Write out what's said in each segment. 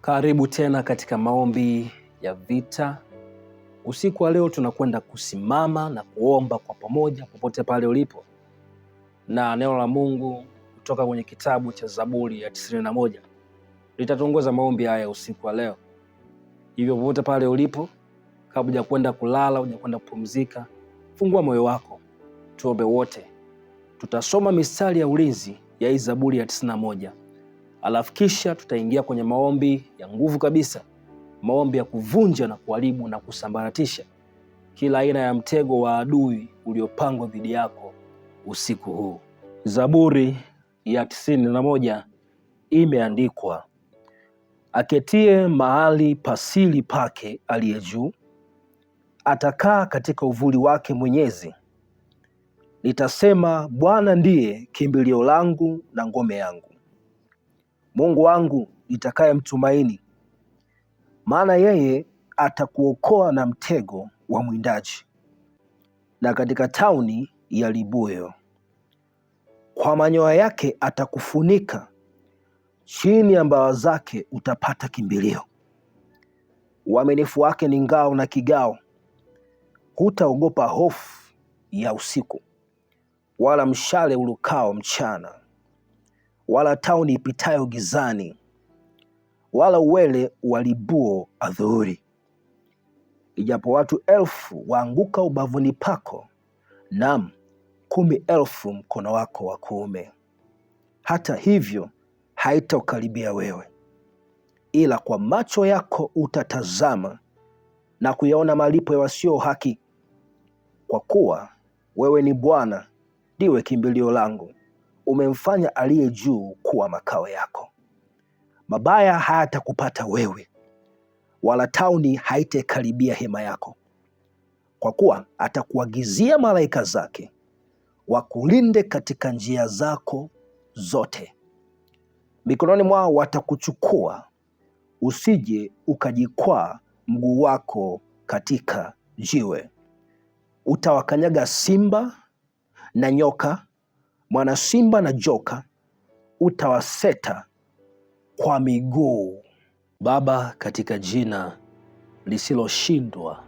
Karibu tena katika maombi ya vita. Usiku wa leo tunakwenda kusimama na kuomba kwa pamoja popote pale ulipo, na neno la Mungu kutoka kwenye kitabu cha Zaburi ya 91 litatuongoza maombi haya usiku wa leo. Hivyo popote pale ulipo, kabla ya kwenda kulala, hujakwenda kupumzika, fungua moyo wako, tuombe wote. Tutasoma mistari ya ulinzi ya hii Zaburi ya 91. Alafu kisha tutaingia kwenye maombi ya nguvu kabisa, maombi ya kuvunja na kuharibu na kusambaratisha kila aina ya mtego wa adui uliopangwa dhidi yako usiku huu. Zaburi ya 91 imeandikwa: aketie mahali pasili pake aliye juu, atakaa katika uvuli wake Mwenyezi. Nitasema, Bwana ndiye kimbilio langu na ngome yangu, Mungu wangu nitakaye mtumaini. Maana yeye atakuokoa na mtego wa mwindaji, na katika tauni ya libuyo. Kwa manyoya yake atakufunika, chini ya mbawa zake utapata kimbilio. Uaminifu wake ni ngao na kigao, hutaogopa hofu ya usiku, wala mshale ulukao mchana, wala tauni ipitayo gizani, wala uwele walibuo adhuhuri. Ijapo watu 1000 waanguka ubavuni pako, naam 10,000 mkono wako wa kuume, hata hivyo haitaukaribia wewe. Ila kwa macho yako utatazama na kuyaona malipo ya wasio haki. Kwa kuwa wewe ni Bwana, ndiwe kimbilio langu, umemfanya aliye juu kuwa makao yako. Mabaya hayatakupata wewe, wala tauni haitakaribia hema yako. Kwa kuwa atakuagizia malaika zake wakulinde katika njia zako zote. Mikononi mwao watakuchukua, usije ukajikwaa mguu wako katika jiwe. Utawakanyaga simba na nyoka, mwana simba na joka utawaseta kwa miguu. Baba, katika jina lisiloshindwa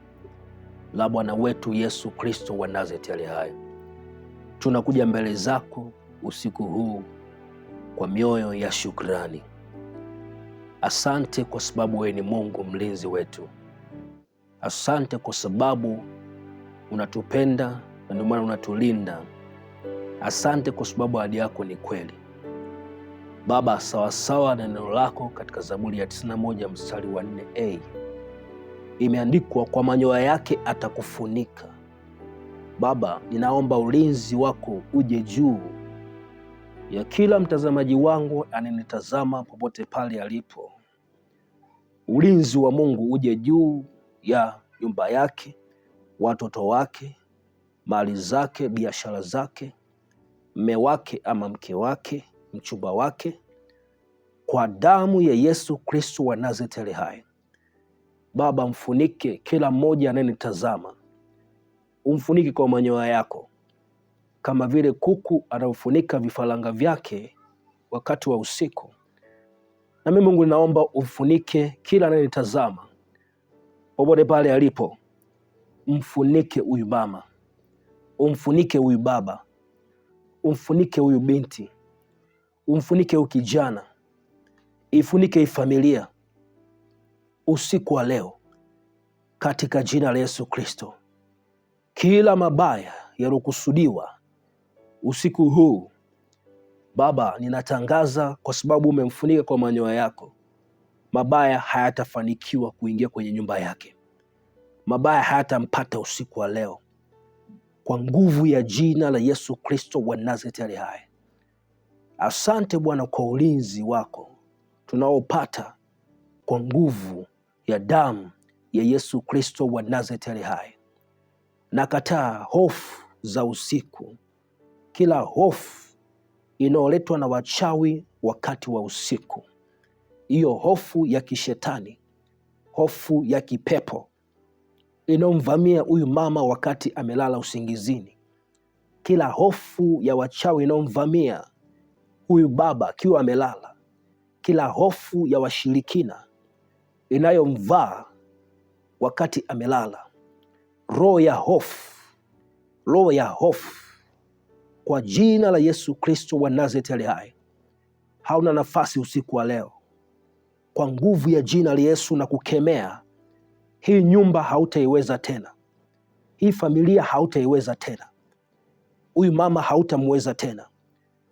la Bwana wetu Yesu Kristo wa Nazareti aliye hai, tunakuja mbele zako usiku huu kwa mioyo ya shukrani. Asante kwa sababu wewe ni Mungu mlinzi wetu. Asante kwa sababu unatupenda na ndio maana unatulinda. Asante kwa sababu ahadi yako ni kweli. Baba, sawasawa na neno lako katika Zaburi ya 91 mstari wa 4a imeandikwa, kwa manyoya yake atakufunika. Baba, ninaomba ulinzi wako uje juu ya kila mtazamaji wangu ananitazama popote pale alipo. Ulinzi wa Mungu uje juu ya nyumba yake, watoto wake, mali zake, biashara zake, mme wake ama mke wake, mchumba wake, kwa damu ya Yesu Kristo wa Nazareti aliye hai. Baba, mfunike kila mmoja anayenitazama, umfunike kwa manyoya yako, kama vile kuku anaufunika vifaranga vyake wakati wa usiku. Na mimi Mungu ninaomba umfunike kila anayenitazama popote pale alipo. Umfunike huyu mama, umfunike huyu baba, umfunike huyu binti, umfunike huyu kijana, ifunike hii familia usiku wa leo katika jina la Yesu Kristo. Kila mabaya yalokusudiwa usiku huu, Baba, ninatangaza kwa sababu umemfunika kwa manyoya yako, mabaya hayatafanikiwa kuingia kwenye nyumba yake. Mabaya hayatampata usiku wa leo, kwa nguvu ya jina la Yesu Kristo wa Nazareti aliye hai. Asante Bwana kwa ulinzi wako tunaopata kwa nguvu ya damu ya Yesu Kristo wa Nazareti aliye hai. Nakataa hofu za usiku, kila hofu inayoletwa na wachawi wakati wa usiku, hiyo hofu ya kishetani, hofu ya kipepo inayomvamia huyu mama wakati amelala usingizini, kila hofu ya wachawi inayomvamia huyu baba akiwa amelala, kila hofu ya washirikina inayomvaa wakati amelala, roho ya hofu, roho ya hofu, kwa jina la Yesu Kristo wa Nazareti aliye hai, hauna nafasi usiku wa leo. Kwa nguvu ya jina la Yesu na kukemea, hii nyumba hautaiweza tena, hii familia hautaiweza tena, huyu mama hautamweza tena,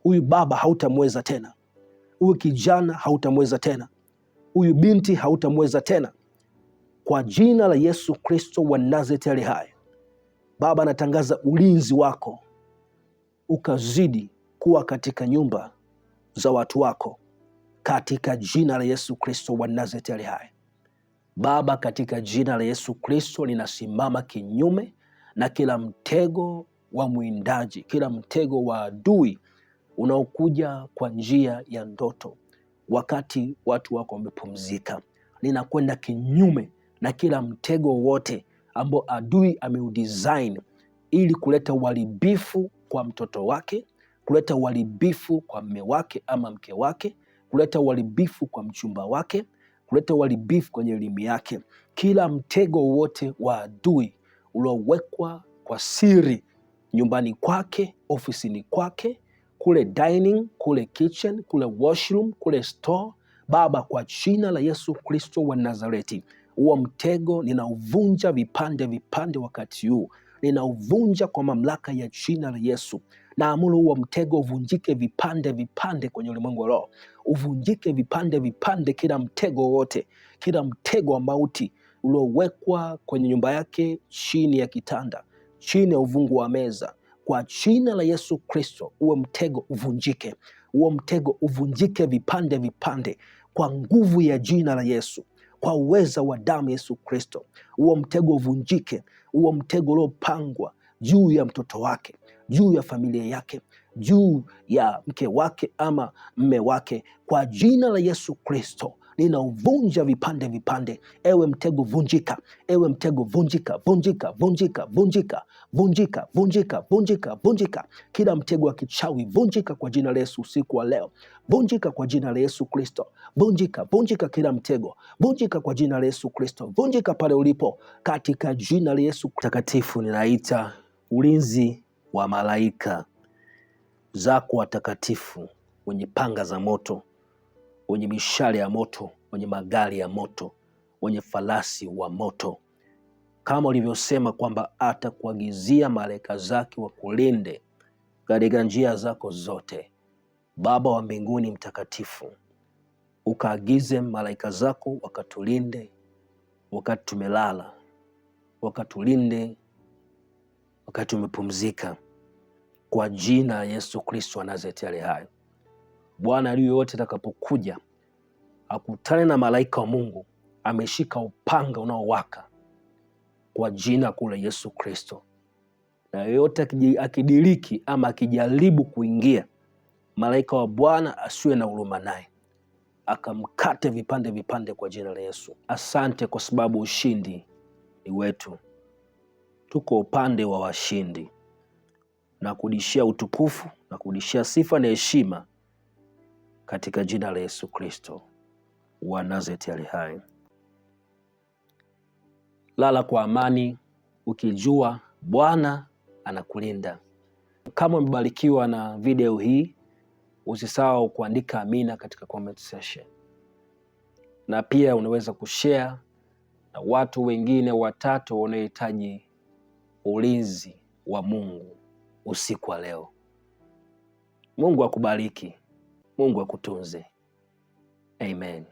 huyu baba hautamweza tena, huyu kijana hautamweza tena, huyu binti hautamweza tena, kwa jina la Yesu Kristo wa Nazareti aliye hai. Baba, natangaza ulinzi wako ukazidi kuwa katika nyumba za watu wako, katika jina la Yesu Kristo wa Nazareti aliye hai. Baba, katika jina la Yesu Kristo ninasimama kinyume na kila mtego wa mwindaji, kila mtego wa adui unaokuja kwa njia ya ndoto wakati watu wako wamepumzika. Ninakwenda kinyume na kila mtego wote ambao adui ameudesign ili kuleta uharibifu kwa mtoto wake, kuleta uharibifu kwa mme wake ama mke wake, kuleta uharibifu kwa mchumba wake, kuleta uharibifu kwenye elimu yake. Kila mtego wote wa adui uliowekwa kwa siri nyumbani kwake, ofisini kwake, kule dining, kule kitchen, kule washroom, kule store, Baba, kwa jina la Yesu Kristo wa Nazareti, huo mtego ninauvunja vipande vipande wakati huu, ninauvunja kwa mamlaka ya jina la Yesu. Naamuru huo mtego uvunjike vipande vipande kwenye ulimwengu wa roho, uvunjike vipande vipande, kila mtego wote, kila mtego wa mauti uliowekwa kwenye nyumba yake, chini ya kitanda, chini ya uvungu wa meza, kwa jina la Yesu Kristo, huo mtego uvunjike, huo mtego uvunjike vipande vipande kwa nguvu ya jina la Yesu, kwa uweza wa damu Yesu Kristo. Huo mtego uvunjike, huo mtego uliopangwa juu ya mtoto wake, juu ya familia yake, juu ya mke wake ama mme wake, kwa jina la Yesu Kristo ninauvunja vipande vipande. Ewe mtego vunjika, ewe mtego vunjika, vunjika, vunjika, vunjika, vunjika, vunjika, vunjika, vunjika. Kila mtego wa kichawi vunjika kwa jina la Yesu usiku wa leo, vunjika kwa jina la Yesu Kristo, vunjika, vunjika kila mtego, vunjika kwa jina la Yesu Kristo, vunjika pale ulipo katika jina la Yesu takatifu. Ninaita ulinzi wa malaika zako watakatifu, wenye panga za moto, wenye mishale ya moto, wenye magari ya moto, wenye farasi wa moto, kama ulivyosema kwamba atakuagizia malaika zake wakulinde katika njia zako zote. Baba wa mbinguni mtakatifu, ukaagize malaika zako wakatulinde wakati tumelala, wakatulinde wakati tumepumzika, kwa jina la Yesu Kristo wa Nazareti aliye hai. Bwana, aliye yote atakapokuja akutane na malaika wa Mungu ameshika upanga unaowaka, kwa jina kule Yesu Kristo, na yoyote akidiriki ama akijaribu kuingia, malaika wa Bwana asiwe na huruma naye, akamkate vipande vipande kwa jina la Yesu. Asante kwa sababu ushindi ni wetu, tuko upande wa washindi, na kurudishia utukufu na kurudishia sifa na heshima katika jina la Yesu Kristo wa Nazareti aliye hai. Lala kwa amani ukijua Bwana anakulinda. Kama umebarikiwa na video hii, usisahau kuandika amina katika comment section, na pia unaweza kushare na watu wengine watatu wanaohitaji ulinzi wa Mungu usiku wa leo. Mungu akubariki, Mungu akutunze. Amen.